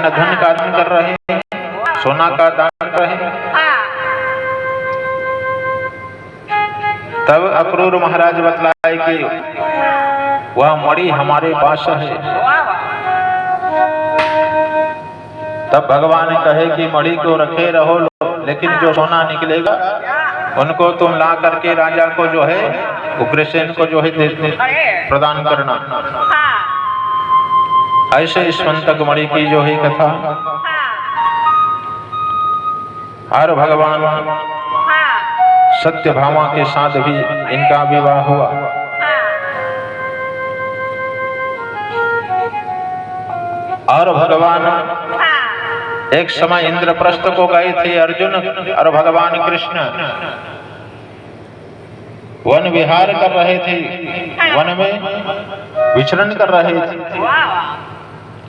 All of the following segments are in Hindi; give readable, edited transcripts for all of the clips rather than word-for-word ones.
अन्न धन का दान कर रहे हैं, सोना का दान कर रहे हैं। तब अक्रूर महाराज बतलाए कि वह मणि हमारे पास है। तब भगवान कहे कि मणि को रखे रहो, लेकिन जो सोना निकलेगा उनको तुम ला करके राजा को जो है उग्रसेन को जो है प्रदान करना। ऐसे इस स्फटिक मणि की जो है कथा। और भगवान सत्यभामा के साथ भी इनका विवाह हुआ। और भगवान एक समय इंद्रप्रस्थ को गए थे अर्जुन और भगवान कृष्ण वन विहार कर रहे थे, वन में विचरण कर रहे थे।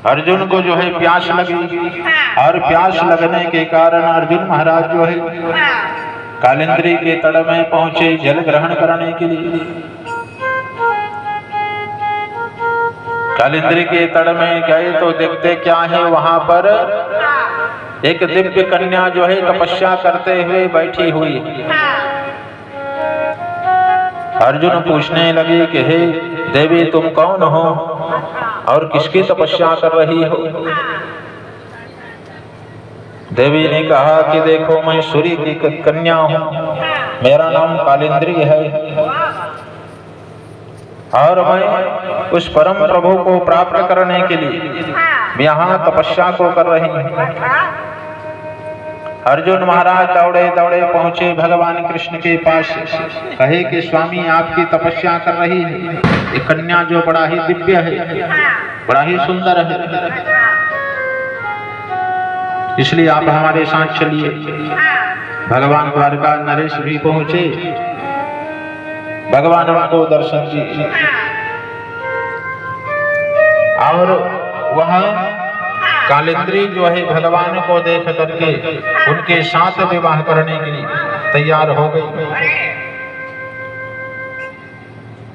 अर्जुन को जो है प्यास लगी और प्यास लगने के कारण अर्जुन महाराज जो है कालिंद्री के तट में पहुंचे जल ग्रहण करने के लिए। कालिंद्री के तट में गए तो देखते क्या है, वहां पर एक दिव्य कन्या जो है तपस्या करते हुए बैठी हुई है। अर्जुन पूछने लगे कि हे देवी तुम कौन हो और किसकी तपस्या कर रही हो? देवी ने कहा कि देखो मैं सूर्य की कन्या हूँ, मेरा नाम कालिंद्री है और मैं उस परम प्रभु को प्राप्त करने के लिए यहाँ तपस्या को कर रही हूँ। अर्जुन महाराज दौड़े दौड़े पहुंचे भगवान कृष्ण के पास, कहे कि स्वामी आपकी तपस्या कर रही है ये कन्या जो बड़ा ही दिव्य है, बड़ा ही सुंदर है, इसलिए आप हमारे साथ चलिए। भगवान द्वारका नरेश भी पहुंचे, भगवान उनको दर्शन दिए और वह कालिंद्री जो है भगवान को देख करके उनके साथ विवाह करने के लिए तैयार हो गई।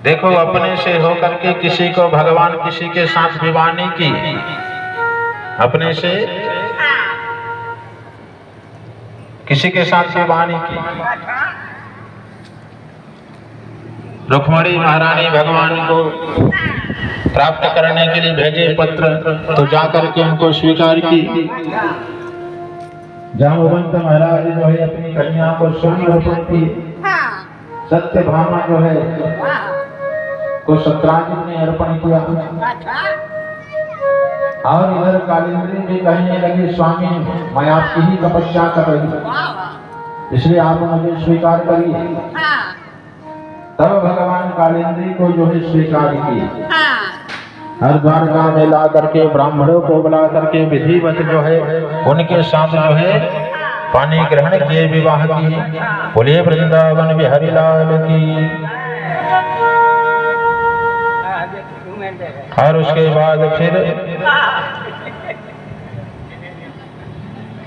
देखो अपने से होकर के किसी को भगवान किसी के साथ विवाह नहीं की, अपने से किसी के साथ विवाह नहीं की। रुक्मिणी महारानी भगवान को प्राप्त करने के लिए भेजे पत्र, तो जाकर के उनको स्वीकार की। जाम्बवंत महाराज जो है अपनी कन्या को स्वयं अर्पण की। सत्यभामा जो है को सत्राजित ने अर्पण किया। और इधर कालिंद्री भी कहने लगी स्वामी मैं आपकी ही तपस्या कर रही हूँ, इसलिए आप मुझे स्वीकार करिए। तब भगवान कालिंद्री को जो है स्वीकार की। हर द्वारका में ला करके ब्राह्मणों को बुला करके विधिवत जो है उनके साथ जो है पानी ग्रहण किए, विवाह किए। बोलिए वृंदावन बिहारी लाल की। और उसके बाद फिर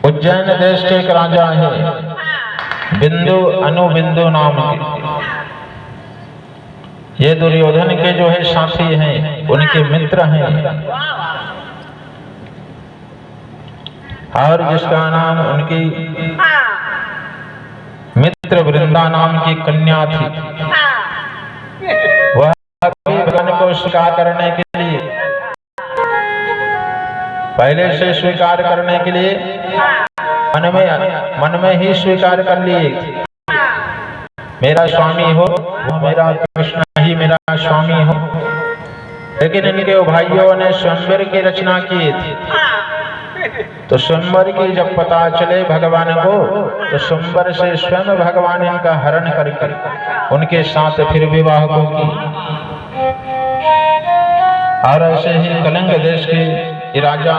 उज्जैन देश के एक राजा है बिंदु अनुबिंदु नाम के, ये दुर्योधन के जो है साथी हैं, उनके मित्र हैं। और जिसका नाम उनकी मित्र वृंदा नाम की कन्या थी, वह भगवान को स्वीकार करने के लिए पहले से स्वीकार करने के लिए मन में ही स्वीकार कर लिए मेरा स्वामी हो, वो मेरा कृष्ण ही मेरा स्वामी हो। लेकिन इनके भाइयों ने स्वयंवर की रचना की थी, तो स्वयंवर की जब पता चले भगवान को, तो स्वयंवर से स्वयं भगवान इनका हरण करके उनके साथ फिर विवाह को की। और ऐसे ही कलिंग देश के राजा